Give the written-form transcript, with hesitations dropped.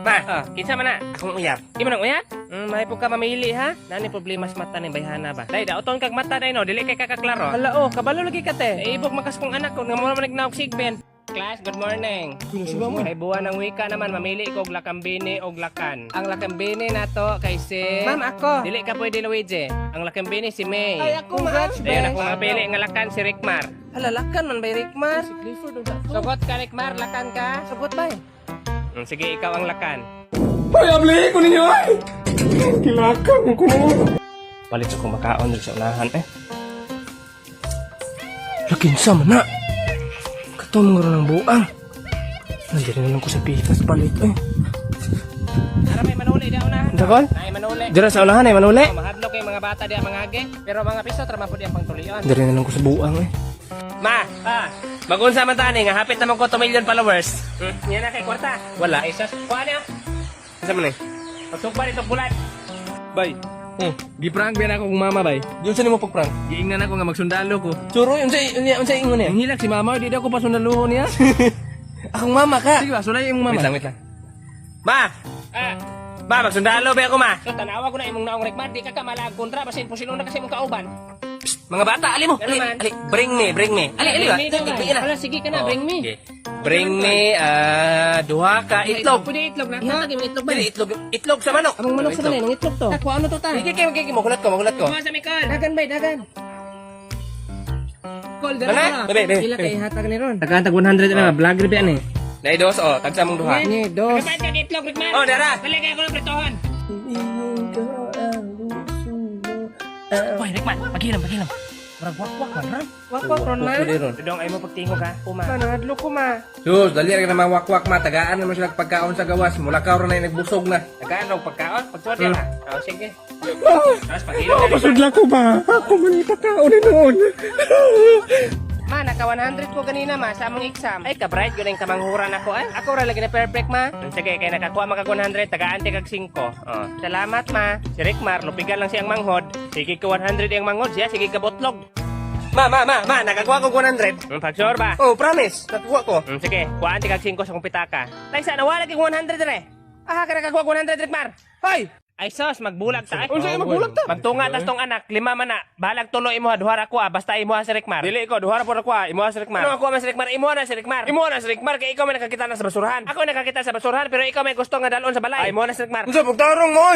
Ma, kinsa man na? Akong uyab. Imo nang uyab? May po ka mamili ha? Nani problema sa mata ni bayhana ba? Dai, daoton kag mata dai no, dili kay kakaklaro. Hala oh, kabalo lagi ka te. Ibog makas kong anak ko, nga mo man nagnaog sigben. Class, good morning. Ay buwan ng wika naman, mamili ko og lakambini og lakan. Ang lakambini na to kay si... Ma'am, ako. Dili ka pwede Luigi. Ang lakambini si May. Ay, ako ma'am. Ayun ako mapili nga lakan si Rickmar. Hala, lakan man ba Rickmar? Si Clifford og lakan. Sugot ka Rickmar, lakan ka? Sugot ba sige, ikaw ang lakan. Ay, abli ko ninyo ay! Kilakang ko. Palit sa kumakaon dito sa unahan Lakin sa mana. Katong nga ng buang. Nandiyan na lang ko sa pitas palit Tara may manuli di unahan. Dakon? Ay manuli. Dira sa unahan ay manuli. Mahadlok yung mga bata di mga age. Pero mga piso trama po di ang pangtulian. Dira na lang ko sa buang Ma, magunsa man tani nga hapit naman ko 2 million followers. Yan na kay kwarta. Wala. Isas. Kuha niya. Isa man Pagsugba nito bulat. Bay, gi-prank ba na akong mama, bay? Diyon sa nimo pagprank. Giingnan ako nga magsundalo ko. Churo, unsay ingon niya? Ang hilak si mama, di ako pa sundaluho niya. Akong mama ka. Sige ba, sulay yung mama. Wait lang. Ma! Ma, magsundalo ba ako, ma? So, tanawa ko na imong naong rekmar, di ka ka malag kontra, basin po sino na kasi imong kauban. Mga bata, ali mo. Ali, bring me. Ali ba? Wala, sige ka na, bring me. Okay. Bring me, duha ka itlog. Pwede itlog na. Ihatag yung itlog ba? Dili, itlog sa manok. Amang manok sa balay, ng itlog to. Takwa, ano to ta? Kiki, magulat ko. Mga sa mikal. Dagan bay, dagan. Call, Mana? dala ka. Bebe. Sila kay ihatag ni Ron. Tagkantag 100 na, vlog rin yan Naidos, tagsa mong duha. Ni, dos. Kapit ka itlog, Rickman. Oh, dara. Balagay ko ng pretohan. Hoy, Rickman, paghilam. Marag wakwak man, Ron. Wakwak, Ron, ma. Dudong, ay mo pagtingog ha, kuma. Panadlo ko, ma. Sus, dali rin naman wakwak ma. Tagaan naman sila pagkaon sa gawas. Mula ka rin na nagbusog na. Nagkaan ng pagkaon? Pagsuot yan ha. Sige. Tapos paghilam na rin. Pasudla ko ba? Ako man ipakaon ni noon. Ma, naka 100 ko ganina ma sa among exam. Ay, ka-bright ko na yung kamanghuran ako Ako ra lagi na perfect ma. Sige, kaya nakakuha maka 100, taga-ante kag 5. Oh, salamat ma. Si Rickmar, lupigan lang siyang manghod. Sige ka 100 yung manghod siya, sige ka botlog. Ma, nakakuha ko 100. Pag-sure ba? Oh, promise. Nakakuha ko. Sige, kuha ante kag 5 sa kong pitaka. Tay, sana wala kang 100 re. Ka nakakuha 100 Rickmar. Hoy! Ay sos, magbulag ta. Unsay magbulag ta? Pagtunga tas tong anak, 5 man na. Balag tulo imo duha ra ko basta imo si Rickmar. Dili ko, duha ra po ra ko imo si Rickmar. Ano ako man si Rickmar? Imo na si Rickmar. Imo na si Rickmar kay ikaw man nakakita na sa basurahan. Ako nakakita sa basurahan pero ikaw may gusto nga dalon sa balay. Ay, imo na si Rickmar. Unsa pagtarong mo?